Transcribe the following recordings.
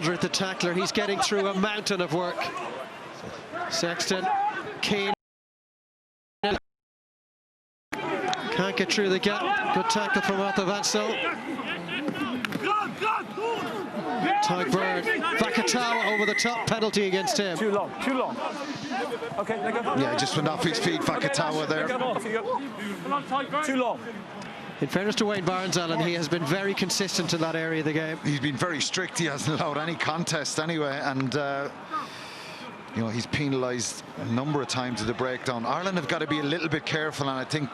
moderate, the tackler. He's getting through a mountain of work. Sexton, Keane. Can't get through the gap. Good tackle from Arthur Van Zyl. Tyburn, Vakatawa over the top, penalty against him. Too long, too long. Okay, yeah, he just went off his feet, Vakatawa there. Too long. In fairness to Wayne Barnes, Alan, he has been very consistent in that area of the game. He's been very strict. He hasn't allowed any contest anyway, and you know, he's penalised a number of times at the breakdown. Ireland have got to be a little bit careful, and I think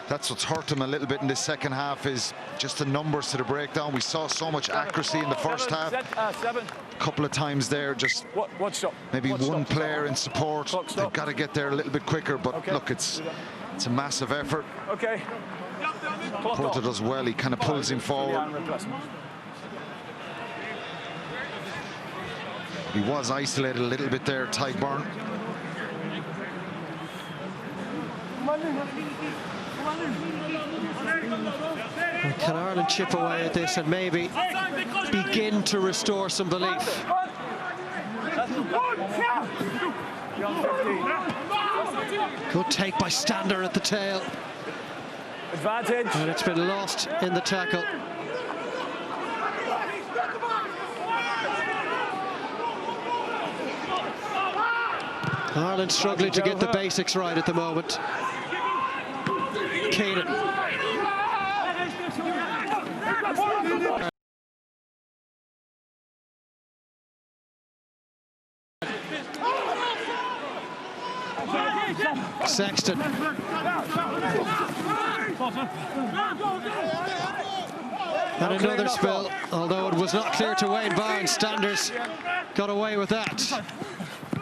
that's what's hurt them a little bit in the second half, is just the numbers to the breakdown. We saw so much accuracy in the first half. A couple of times there, just maybe one player in support. They've got to get there a little bit quicker, but look, it's a massive effort. Okay. Porter does well, he kind of pulls him forward. He was isolated a little bit there, Tyburn. Can Ireland chip away at this and maybe begin to restore some belief? Good take by Stander at the tail. Advantage. And it's been lost in the tackle. Ireland struggling to get the basics right at the moment. Keenan. Sexton. And another spill, although it was not clear to Wayne Barnes. Standers got away with that.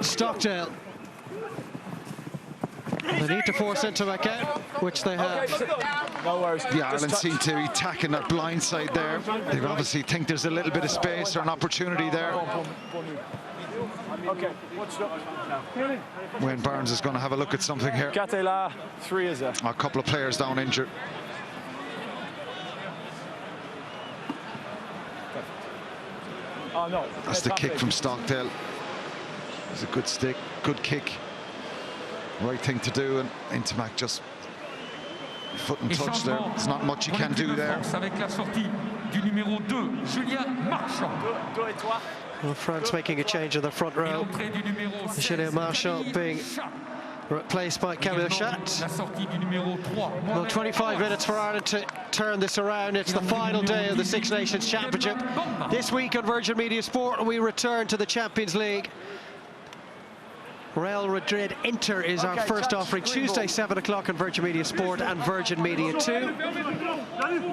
Stockdale. They need to force into back out, which they have. No worries. Yeah, Ireland seem to be attacking that blind side there. They obviously think there's a little bit of space or an opportunity there. Okay. Wayne Barnes is going to have a look at something here. Gatela, 3 is there. A couple of players down injured. Oh no. That's the kick from Stockdale. It's a good stick, good kick. Right thing to do, and Intermac just foot and touch there. There's not much you can do there. Well, France making a change in the front row. Julien Marchand being replaced by Camille Chat. Well, 25 minutes for Ireland to turn this around. It's the final day of the Six Nations Championship. This week on Virgin Media Sport, we return to the Champions League. Real Madrid Inter is our first offering, Tuesday 7 o'clock on Virgin Media Sport and Virgin Media 2.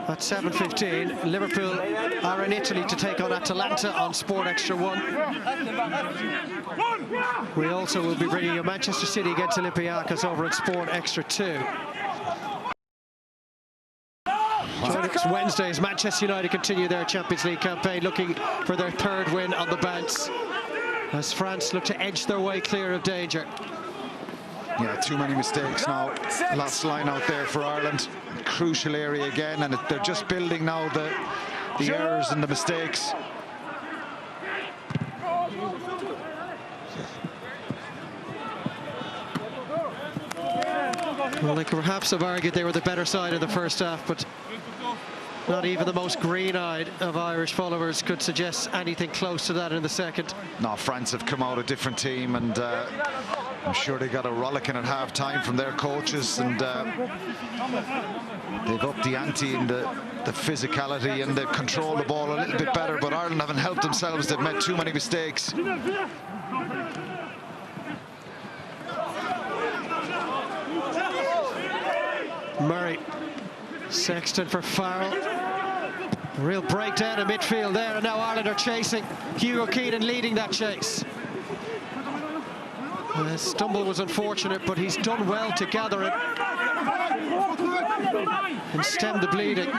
At 7:15, Liverpool are in Italy to take on Atalanta on Sport Extra 1. We also will be bringing you Manchester City against Olympiacos over at Sport Extra 2. Next Wednesday, as Manchester United continue their Champions League campaign, looking for their 3rd win on the bounce, as France look to edge their way clear of danger. Yeah, too many mistakes now. Last line out there for Ireland. Crucial area again, and they're just building now the errors and the mistakes. Well, they could perhaps have argued they were the better side in the first half, but not even the most green-eyed of Irish followers could suggest anything close to that in the second. No, France have come out a different team, and I'm sure they got a rollicking at half-time from their coaches, and they've upped the ante in the physicality, and they've controlled the ball a little bit better, but Ireland haven't helped themselves. They've made too many mistakes. Murray, Sexton for Farrell. Real breakdown in midfield there, and now Ireland are chasing. Hugo Keenan leading that chase. The stumble was unfortunate, but he's done well to gather it and stem the bleeding.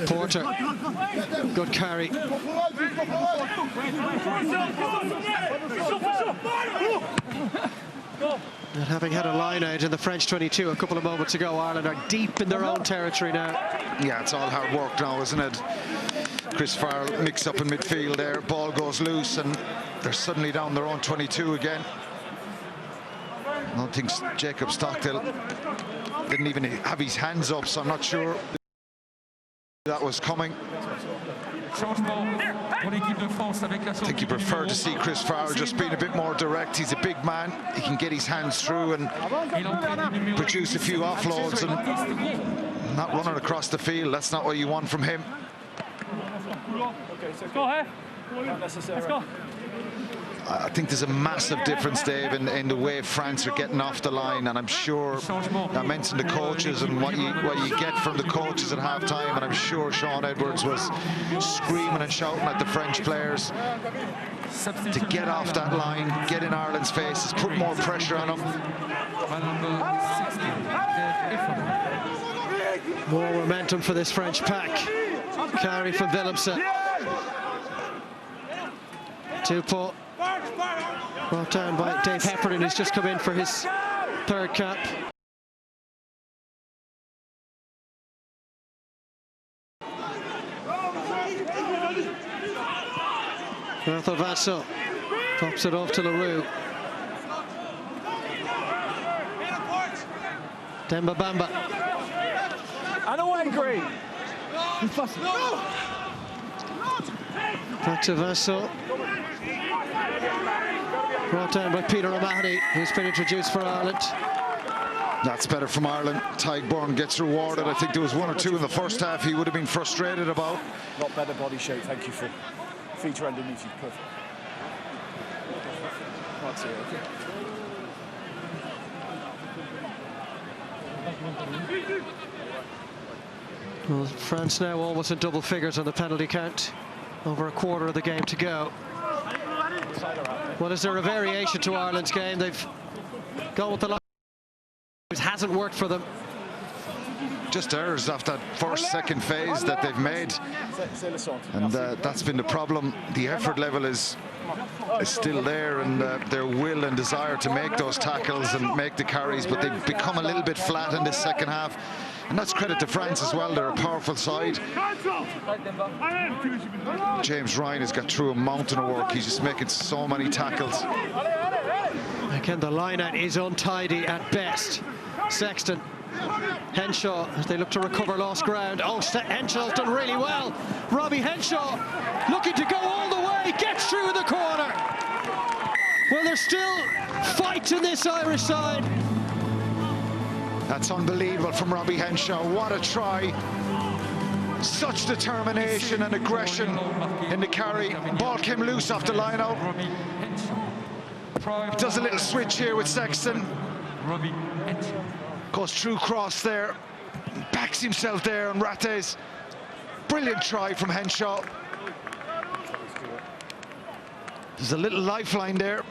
Porter, good carry. And having had a line out in the French 22 a couple of moments ago, Ireland are deep in their own territory now. Yeah, it's all hard work now, isn't it? Chris Farrell mixed up in midfield there, ball goes loose, and they're suddenly down their own 22 again. I don't think Jacob Stockdale didn't even have his hands up, so I'm not sure that was coming. I think you prefer to see Chris Farrell just being a bit more direct. He's a big man. He can get his hands through and produce a few offloads and not running across the field. That's not what you want from him. I think there's a massive difference, Dave, in the way France are getting off the line, and I'm sure I mentioned the coaches and what you get from the coaches at half-time, and I'm sure Sean Edwards was screaming and shouting at the French players to get off that line, get in Ireland's faces, put more pressure on them. More momentum for this French pack. Carry from Willemsen. Two-pull. Brought down by Dave Hepperton, who's just come in for his third cap. Arthur Vassell pops it off to Leroux. Demba Bamba. And away, Green. Back to Vassell. Brought down by Peter O'Mahony, who's been introduced for Ireland. That's better from Ireland. Tadhg gets rewarded. I think there was one or two in the first half he would have been frustrated about. Lot better body shape, thank you for feature underneath you. Perfect. Can't see it, okay. Well, France now almost in double figures on the penalty count. Over a quarter of the game to go. Well, is there a variation to Ireland's game? They've gone with the line. It hasn't worked for them. Just errors off that second phase that they've made. And that's been the problem. The effort level is still there, and their will and desire to make those tackles and make the carries, but they've become a little bit flat in this second half. And that's credit to France as well. They're a powerful side. James Ryan has got through a mountain of work. He's just making so many tackles. Again, the line-out is untidy at best. Sexton, Henshaw, as they look to recover lost ground. Oh, Henshaw's done really well. Robbie Henshaw looking to go all the way, gets through the corner. Well, there's still fight in this Irish side. That's unbelievable from Robbie Henshaw. What a try. Such determination and aggression in the carry. Ball came loose off the line out. He does a little switch here with Sexton. Goes through cross there. Backs himself there on Rates. Brilliant try from Henshaw. There's a little lifeline there.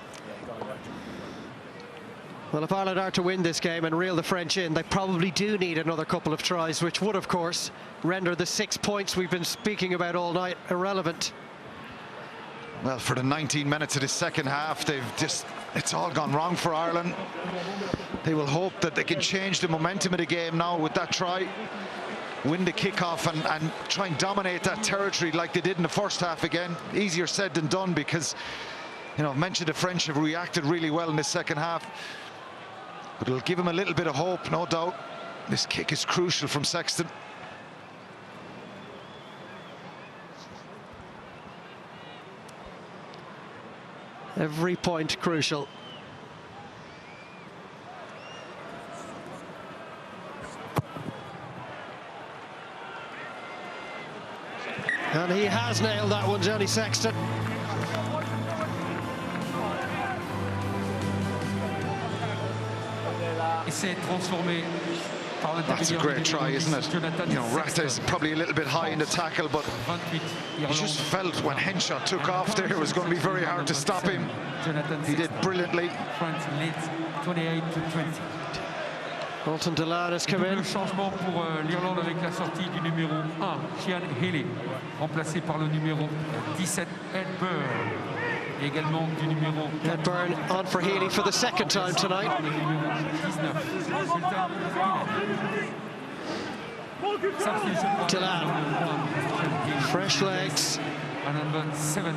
Well, if Ireland are to win this game and reel the French in, they probably do need another couple of tries, which would, of course, render the 6 points we've been speaking about all night irrelevant. Well, for the 19 minutes of the second half, it's all gone wrong for Ireland. They will hope that they can change the momentum of the game now with that try, win the kickoff and try and dominate that territory like they did in the first half again. Easier said than done, because, you know, I've mentioned the French have reacted really well in the second half. But it'll give him a little bit of hope, no doubt. This kick is crucial from Sexton. Every point crucial. And he has nailed that one, Johnny Sexton. That's a great try, isn't it? You know, Rate's probably a little bit high in the tackle, but you just felt when Henshaw took off there, it was going to be very hard to stop him. He did brilliantly. France leads 28-20. Alton Delane has come in. Changement pour l'Irlande avec la sortie du numéro 1, Cian Healy, remplacé par le numéro 17, Ed Burr. Et également du numéro Burn on for Healy for the second time tonight. Tillan, fresh legs. And number 17.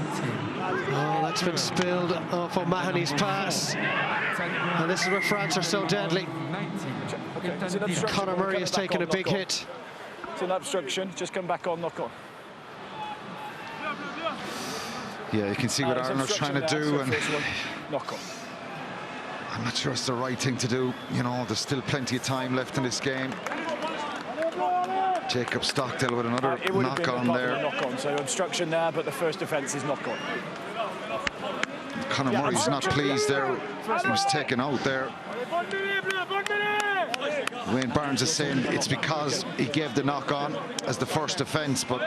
Oh, that's been spilled off O'Mahony's pass. And this is where France are so deadly. Conor Murray has taken a big hit. It's an obstruction, just come back on, knock on. Yeah, you can see what Ireland are trying to do, and knock on. I'm not sure it's the right thing to do. You know, there's still plenty of time left in this game. Jacob Stockdale with another knock on there. Knock on, so obstruction there, but the first offence is knock on. Conor Murray's not pleased there. He was taken out there. Wayne Barnes is saying it's because he gave the knock on as the first offence, but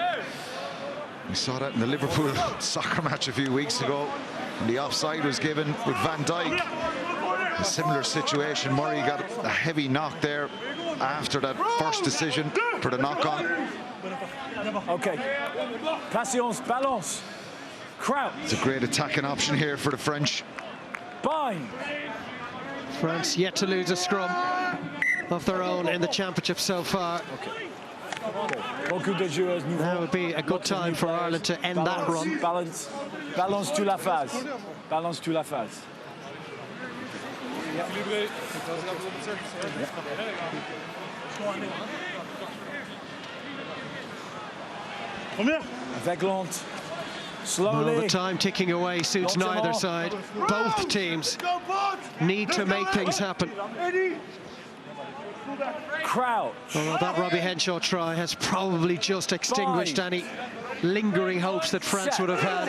we saw that in the Liverpool soccer match a few weeks ago when the offside was given with Van Dijk. A similar situation. Murray got a heavy knock there after that first decision for the knock on. Okay. Patience, balance. Crouch. It's a great attacking option here for the French. Bind. France yet to lose a scrum of their own in the championship so far. Now would be a good time for Ireland to end that run. Balance. Balance toute la phase. Balance toute la phase. Avec lente. Slowly. Well, the time ticking away suits neither side. Both teams need to make things happen. Crouch. Although that Robbie Henshaw try has probably just extinguished any lingering hopes that France would have had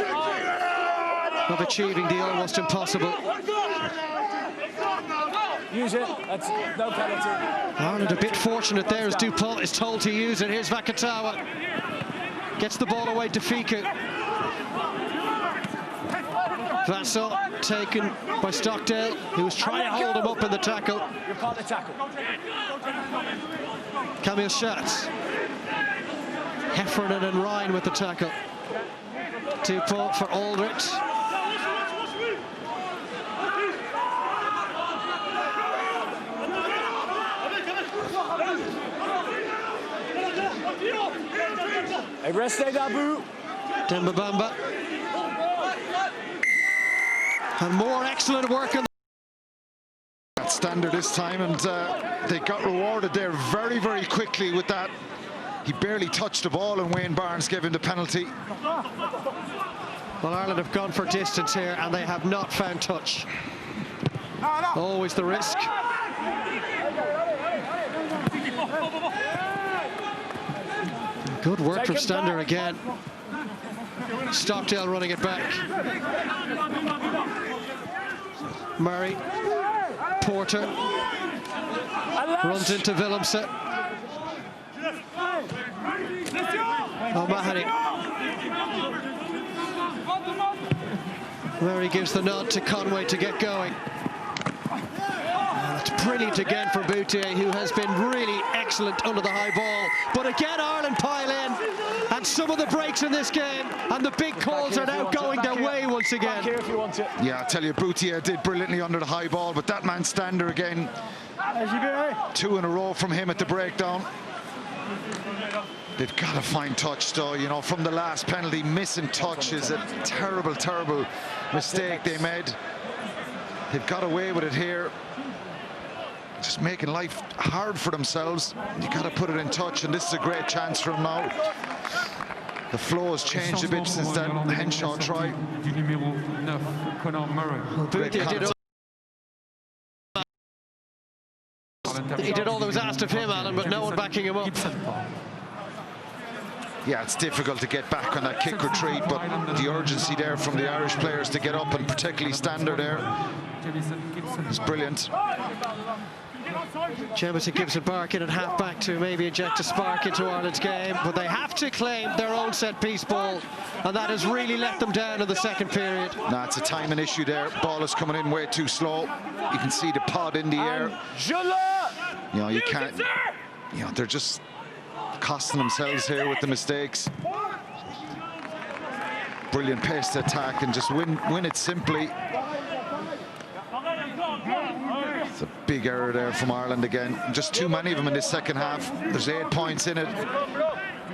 of achieving the almost impossible. Use it. That's no penalty. Ireland a bit fortunate there as Dupont is told to use it. Here's Vakatawa. Gets the ball away to Fiku. Vassal taken by Stockdale, who was trying to hold him up in the tackle. You're part of the tackle. Camille Schatz. Heffernan and Ryan with the tackle. Dupont for Aldrich. Et restez debout. Demba Bamba. And more excellent work on That standard this time, and they got rewarded there very, very quickly with that. He barely touched the ball, and Wayne Barnes gave him the penalty. Well, Ireland have gone for distance here, and they have not found touch. Always the risk. Good work from Stander again. Stockdale running it back. Murray. Porter. Runs into Willemse. O'Mahony. Murray gives the nod to Conway to get going. It's brilliant again for Boutier, who has been really excellent under the high ball. But again, Ireland pile in, and some of the breaks in this game, and the big calls are now going their way once again. Here if you want it. Yeah, I tell you, Boutier did brilliantly under the high ball, but that man Stander again. 2 in a row from him at the breakdown. They've got to find touch, though. You know, from the last penalty, missing touch is a terrible, terrible mistake they made. They've got away with it here. Just making life hard for themselves. You got to put it in touch, and this is a great chance for them now. The flow has changed a bit since that Henshaw try. He did all that was asked of him, Alan, but no one backing him up. Yeah, it's difficult to get back on that kick retreat, but the urgency there from the Irish players to get up, and particularly Stander there, is brilliant. Jemison Gibson Barkin at half-back to maybe inject a spark into Ireland's game, but they have to claim their own set-piece ball, and that has really let them down in the second period. Nah, it's a timing issue there. Ball is coming in way too slow. You can see the pod in the air. You know, you can't... You know, they're just costing themselves here with the mistakes. brilliant pace to attack and just win it simply. It's a big error there from Ireland again. Just too many of them in this second half. There's 8 points in it.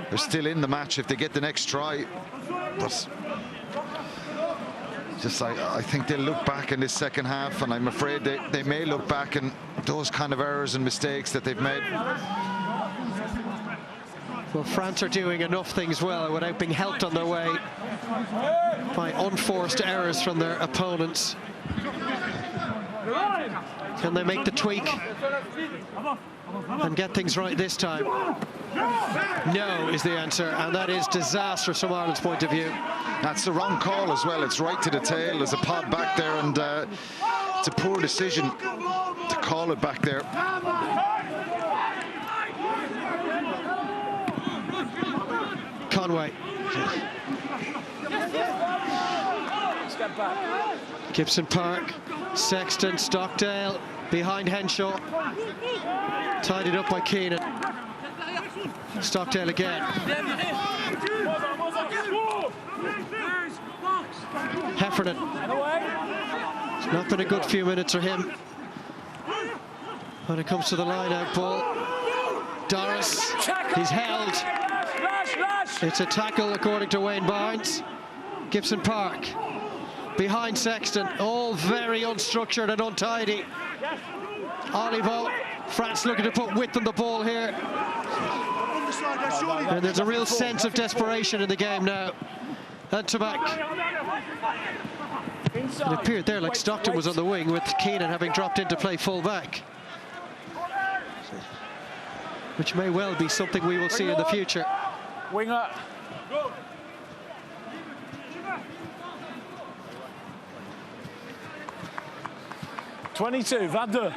They're still in the match if they get the next try. But just I think they'll look back in this second half, and I'm afraid they may look back and those kind of errors and mistakes that they've made. Well, France are doing enough things well without being helped on their way by unforced errors from their opponents. Can they make the tweak and get things right this time? No is the answer, and that is disastrous from Ireland's point of view. That's the wrong call as well. It's right to the tail. There's a pod back there, and it's a poor decision to call it back there. Conway. Step back. Gibson Park, Sexton, Stockdale, behind Henshaw. Tidied up by Keenan. Stockdale again. Heffernan. It's not been a good few minutes for him when it comes to the line-out ball. Doris, he's held. It's a tackle according to Wayne Barnes. Gibson Park behind Sexton, all very unstructured and untidy. Olivo, France looking to put width on the ball here. And there's a real sense of desperation in the game now. And Tamak. It appeared there like Stockton was on the wing, with Keenan having dropped in to play full back, which may well be something we will see in the future. Winger. 22, 22.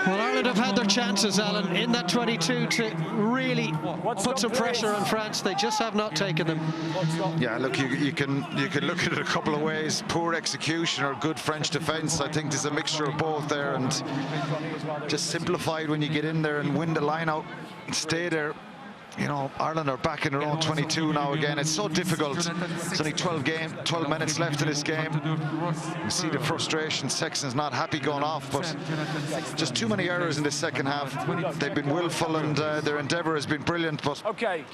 Well, Ireland have had their chances, Alan, in that 22 to really put some pressure on France. They just have not taken them. Yeah, look, you can look at it a couple of ways. Poor execution or good French defence. I think there's a mixture of both there, and just simplified when you get in there and win the line out and stay there. You know, Ireland are back in their own 22 now again. It's so difficult. There's only 12 minutes left in this game. You see the frustration. Sexton's not happy going off, but just too many errors in the second half. They've been willful, and their endeavour has been brilliant. But okay,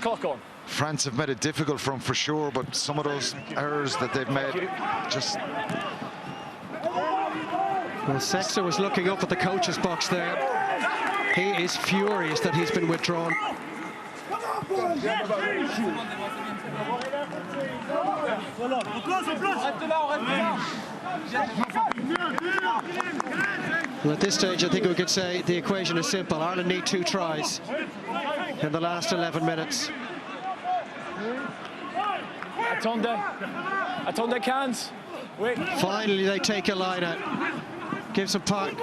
clock on. France have made it difficult for them for sure, but some of those errors that they've made just... Well, Sexton was looking up at the coach's box there. He is furious that he's been withdrawn. Well, at this stage, I think we could say the equation is simple. Ireland need 2 tries in the last 11 minutes. Attendez, Cans. Finally, they take a line out. Gibson Park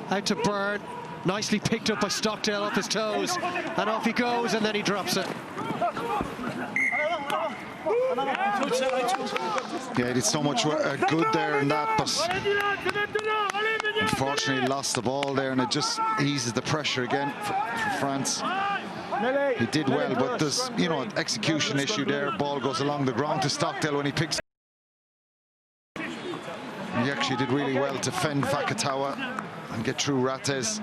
out to Byrne. Nicely picked up by Stockdale off his toes, and off he goes, and then he drops it. Yeah, he did so much good there in that, but unfortunately lost the ball there, and it just eases the pressure again for France. He did well, but there's, you know, an execution issue there. Ball goes along the ground to Stockdale when he picks. He actually did really well to fend Vakatawa and get through Rates.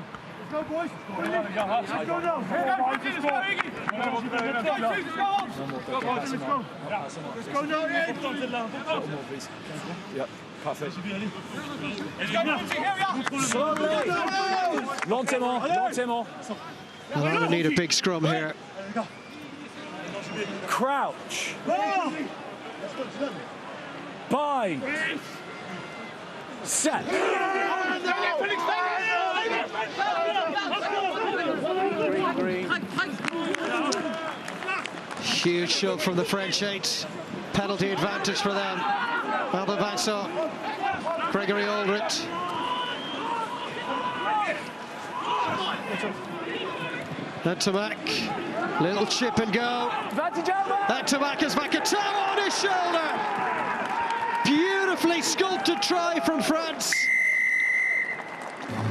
Lentement. Ireland need a big scrum here. Crouch. Bind. Set. Huge shove from the French 8. Penalty advantage for them. Albert Vincent, Gregory Aldrit. And Tamak, little chip and go. And Tamak has Vakatawa on his shoulder. Beautifully sculpted try from France.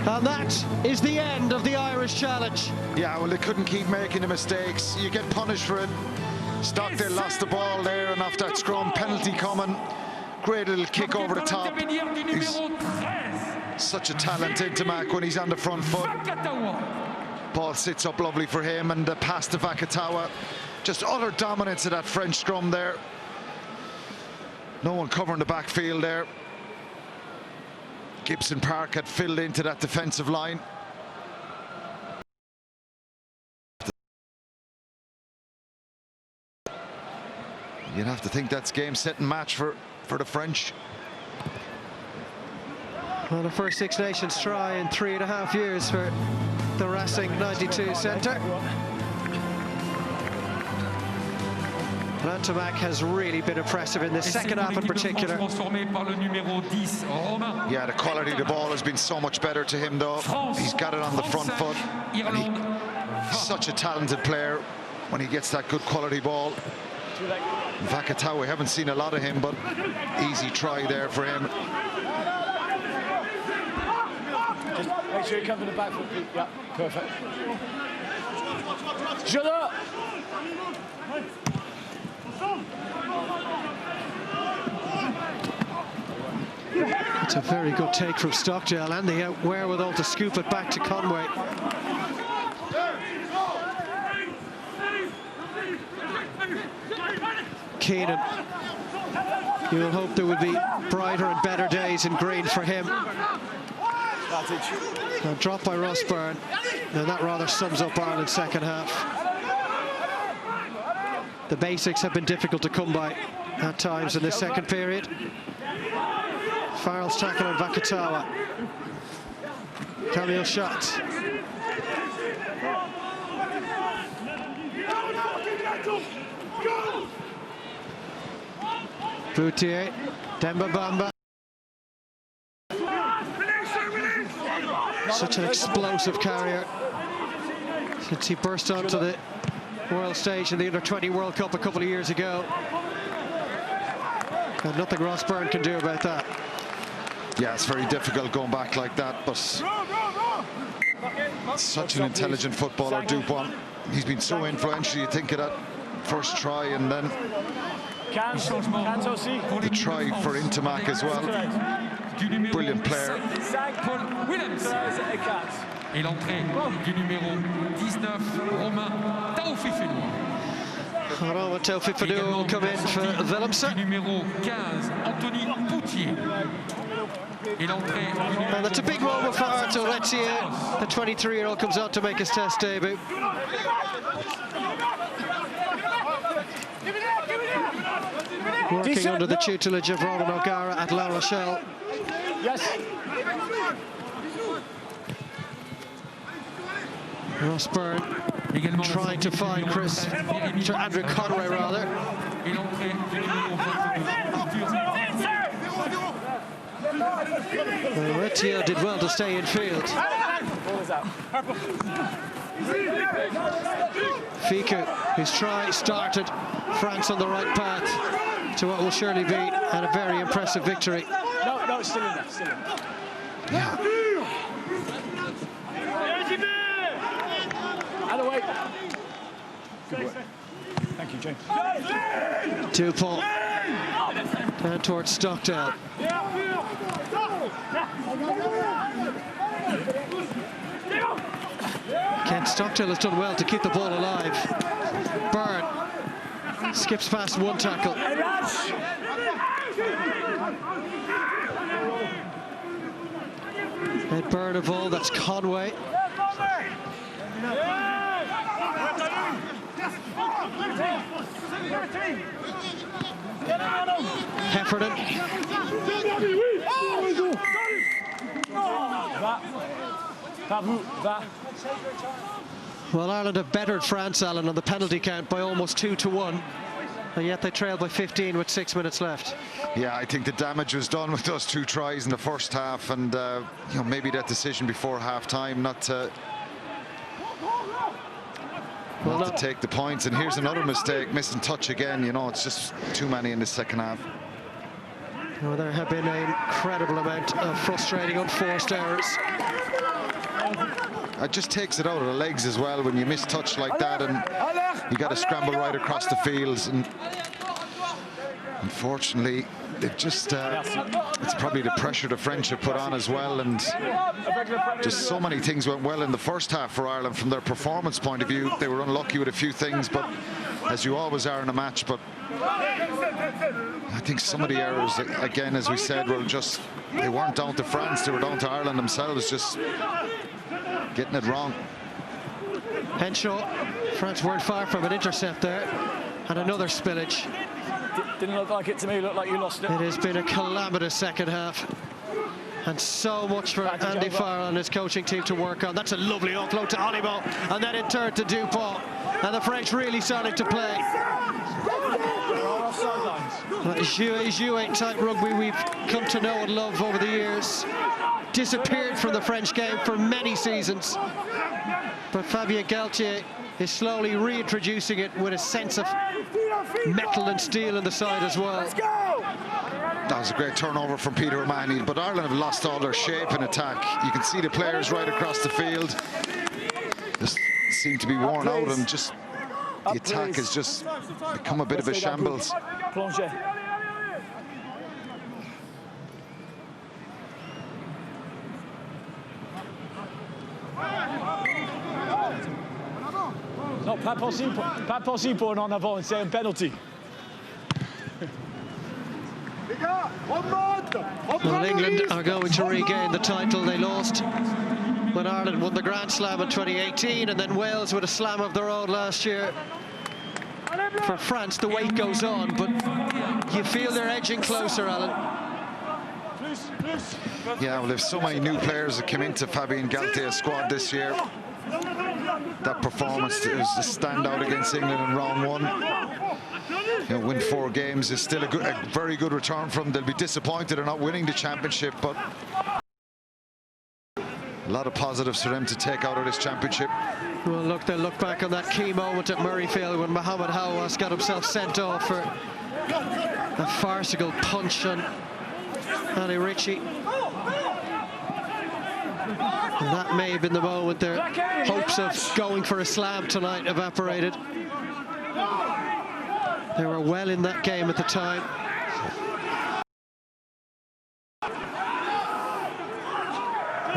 And that is the end of the Irish challenge. Yeah, well, they couldn't keep making the mistakes. You get punished for it. Stockdale lost the ball there, and off that scrum, penalty coming. Great little kick over the top. He's such a talent, Intimac, when he's on the front foot. Ball sits up lovely for him, and the pass to Vakatawa. Just utter dominance of that French scrum there. No one covering the backfield there. Gibson Park had filled into that defensive line. You'd have to think that's game-setting match for the French. Well, the first Six Nations try in 3.5 years for the Racing 92 centre. Intimac has really been impressive in the second half in particular. Yeah, the quality of the ball has been so much better to him, though. He's got it on the front foot. He's such a talented player when he gets that good quality ball. Vakatawa, we haven't seen a lot of him, but easy try there for him. Just make sure you come to the back foot. Yeah, perfect. Shut up! It's a very good take from Stockdale, and the wherewithal to scoop it back to Conway. Keenan, you'll hope there will be brighter and better days in green for him. A drop by Ross Byrne, and that rather sums up Ireland's second half. The basics have been difficult to come by at times in this second period. Farrell's tackle on Vakatawa. Camille shot. Boutier, Demba Bamba. Such an explosive carrier since he burst onto the world stage in the Under-20 World Cup a couple of years ago. And nothing Ross Byrne can do about that. Yeah, it's very difficult going back like that, but such an intelligent footballer, Dupont. He's been so influential. You think of that first try, and then the try for Intimac as well. Brilliant player. Et l'entrée du numéro 19, Romain Taoufifenois. Romain Taoufifenois will come in for Willemse. Numéro 15, Anthony Poutier. And that's a big moment for Arto Letzier. The 23-year-old comes out to make his test debut. Working under the tutelage of Ronan O'Gara at La Rochelle. Yes. Ross Byrne trying to find Andrew Conway, rather. Letzier did well to stay in field. Ficou, his try started France on the right path to what will surely be a very impressive victory. No, it's still in there, still in there. Yeah. Out of the way. Good work. Thank you, James. Dupont down towards Stockdale. Kent Stockdale has done well to keep the ball alive. Byrne skips past one tackle. And Byrne of all, that's Conway. Heffernan. Well, Ireland have bettered France, Alan, on the penalty count by almost 2-1, and yet they trailed by 15 with 6 minutes left. Yeah, I think the damage was done with those 2 tries in the first half, and you know, maybe that decision before half-time not to take the points. And here's another mistake, missing touch again. You know, it's just too many in the second half. Well, there have been an incredible amount of frustrating unforced errors. it just takes it out of the legs as well when you miss touch like that, and you got to scramble right across the fields. And unfortunately, it just it's probably the pressure the French have put on as well, and just so many things went well in the first half for Ireland from their performance point of view. They were unlucky with a few things, but as you always are in a match. But I think some of the errors, again, as we said, were just, they weren't down to France, they were down to Ireland themselves, just getting it wrong. Henshaw, France weren't far from an intercept there, and another spillage. Didn't look like it to me, looked like you lost it. It has been a calamitous second half, and so much for Andy Farrell and his coaching team to work on. That's a lovely offload to Olimo, and then in turn to Dupont, and the French really starting to play. That Jouet type rugby we've come to know and love over the years. Disappeared from the French game for many seasons, but Fabien Galtier is slowly reintroducing it with a sense of metal and steel in the side as well. That was a great turnover from Peter O'Mahony, but Ireland have lost all their shape in attack. You can see the players right across the field just seem to be worn out, and just the attack has just become a bit of a shambles. Non, pas possible pour un en avant, c'est un penalty. Well, England are going to regain the title they lost when Ireland won the Grand Slam in 2018, and then Wales with a slam of their own last year. For France, the wait goes on, but you feel they're edging closer, Alan. Yeah, well, there's so many new players that came into Fabien Galtier's squad this year. That performance was a standout against England in round one. You know, win 4 games is still a very good return from them. They'll be disappointed in not winning the championship, but a lot of positives for them to take out of this championship. Well, look, they'll look back on that key moment at Murrayfield when Mohamed Hawass got himself sent off for a farcical punch on Ali Ritchie. And that may have been the moment their hopes of going for a slam tonight evaporated. They were well in that game at the time.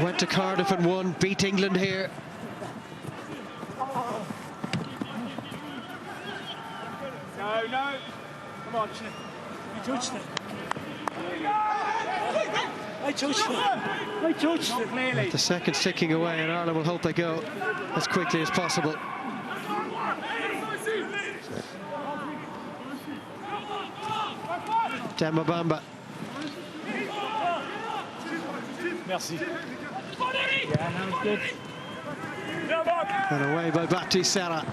Went to Cardiff and won, beat England here. No. Come on, you touched it. I touched it, clearly. The second's ticking away, and Ireland will hope they go as quickly as possible. Demba Merci. and away by Batistella.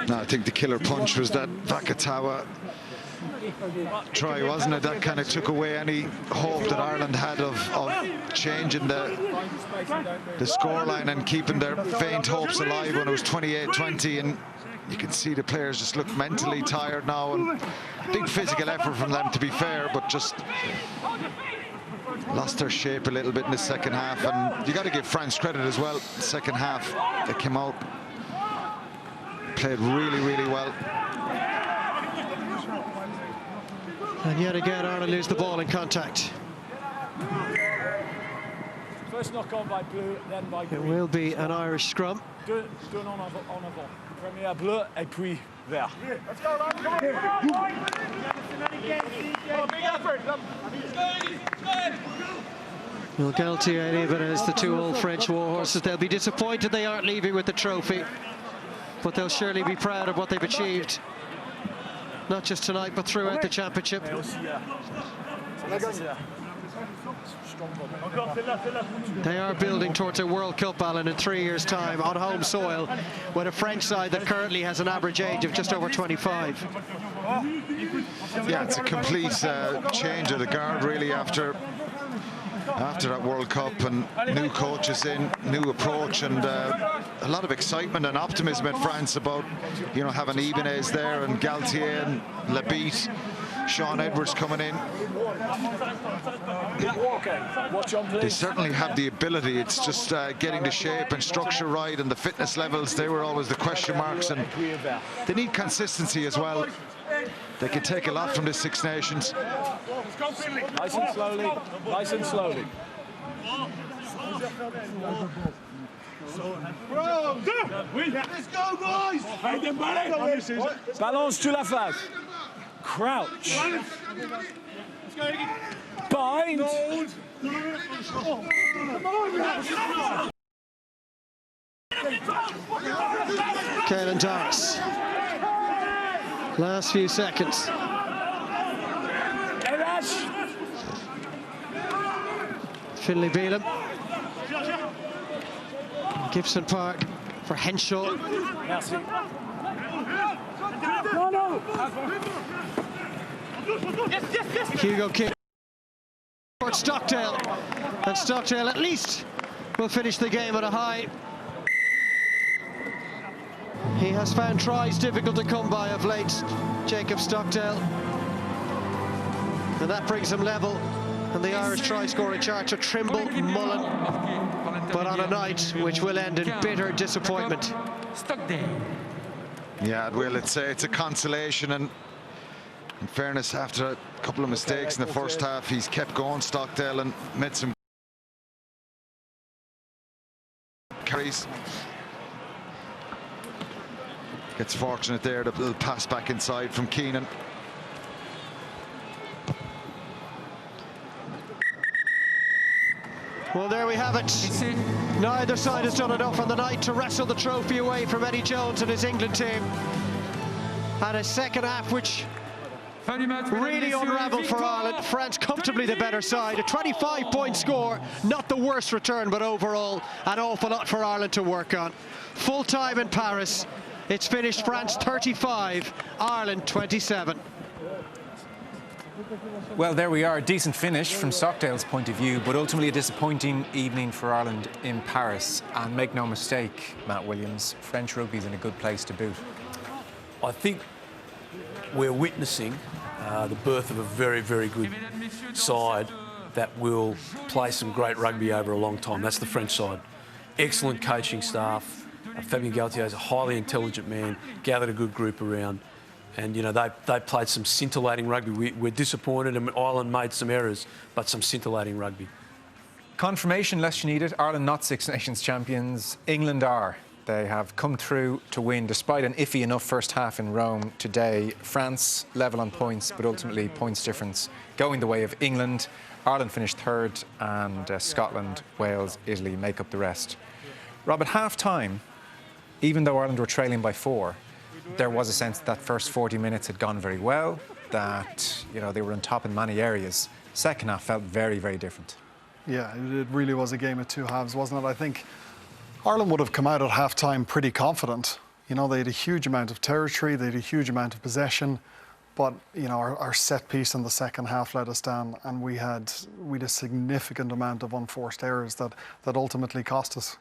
No, I think the killer punch was that Vakatawa try, wasn't it? That kind of took away any hope that Ireland had of changing the scoreline and keeping their faint hopes alive when it was 28-20, and you can see the players just look mentally tired now, and big physical effort from them, to be fair, but just lost their shape a little bit in the second half. And you got to give France credit as well. The second half, they came out, played really well. And yet again, Ireland lose the ball in contact. First knock on by blue, then by green. It will be an Irish scrum. Deux en avant. Premier bleu et puis vert. Well, Galtier and Ibanez, the 2 old French warhorses, they'll be disappointed they aren't leaving with the trophy, but they'll surely be proud of what they've achieved, not just tonight, but throughout the championship. They are building towards a World Cup, Alan, in 3 years' time on home soil, with a French side that currently has an average age of just over 25. Yeah, it's a complete change of the guard, really, after that World Cup, and new coaches in, new approach, and a lot of excitement and optimism in France about, you know, having Ibanez there and Galtier and Labitte Sean Edwards coming in. Watch on, They please. certainly have the ability. It's just getting the shape and structure right, and the fitness levels, they were always the question marks, and they need consistency as well. They can take a lot from the Six Nations. Nice and slowly. Nice and slowly. Let's go, boys! Balance, tu la face. Crouch. Bind. Caelan Doris. Last few seconds. Finlay Beelum. Gibson Park for Henshaw. Merci. Hugo King for Stockdale. And Stockdale at least will finish the game at a high. He has found tries difficult to come by of late, Jacob Stockdale. And that brings him level. And the Irish try-scoring charts are Trimble, Mullen, but on a night which will end in bitter disappointment. Yeah, it will. It's a consolation, and in fairness, after a couple of mistakes in the first half, he's kept going, Stockdale, and made some carries. Gets fortunate there, the little pass back inside from Keenan. Well, there we have it. Neither side has done enough on the night to wrestle the trophy away from Eddie Jones and his England team. And a second half which really unravelled for Ireland. France comfortably the better side. A 25-point score, not the worst return, but overall an awful lot for Ireland to work on. Full time in Paris. It's finished France 35, Ireland 27. Well, there we are. A decent finish from Stockdale's point of view, but ultimately a disappointing evening for Ireland in Paris. And make no mistake, Matt Williams, French rugby's in a good place to boot. I think we're witnessing the birth of a very, very good side that will play some great rugby over a long time. That's the French side. Excellent coaching staff. Fabien Galtier is a highly intelligent man, gathered a good group around. And, you know, they played some scintillating rugby. We're disappointed and Ireland made some errors, but some scintillating rugby. Confirmation, lest you need it, Ireland not Six Nations champions, England are. They have come through to win despite an iffy enough first half in Rome today. France level on points, but ultimately points difference going the way of England. Ireland finished third, and Scotland, Wales, Italy make up the rest. Rob, at half-time, even though Ireland were trailing by 4, there was a sense that first 40 minutes had gone very well, that, you know, they were on top in many areas. Second half felt very, very different. Yeah, it really was a game of two halves, wasn't it? I think Ireland would have come out at half-time pretty confident. You know, they had a huge amount of territory, they had a huge amount of possession, but, you know, our set piece in the second half let us down, and we had a significant amount of unforced errors that ultimately cost us.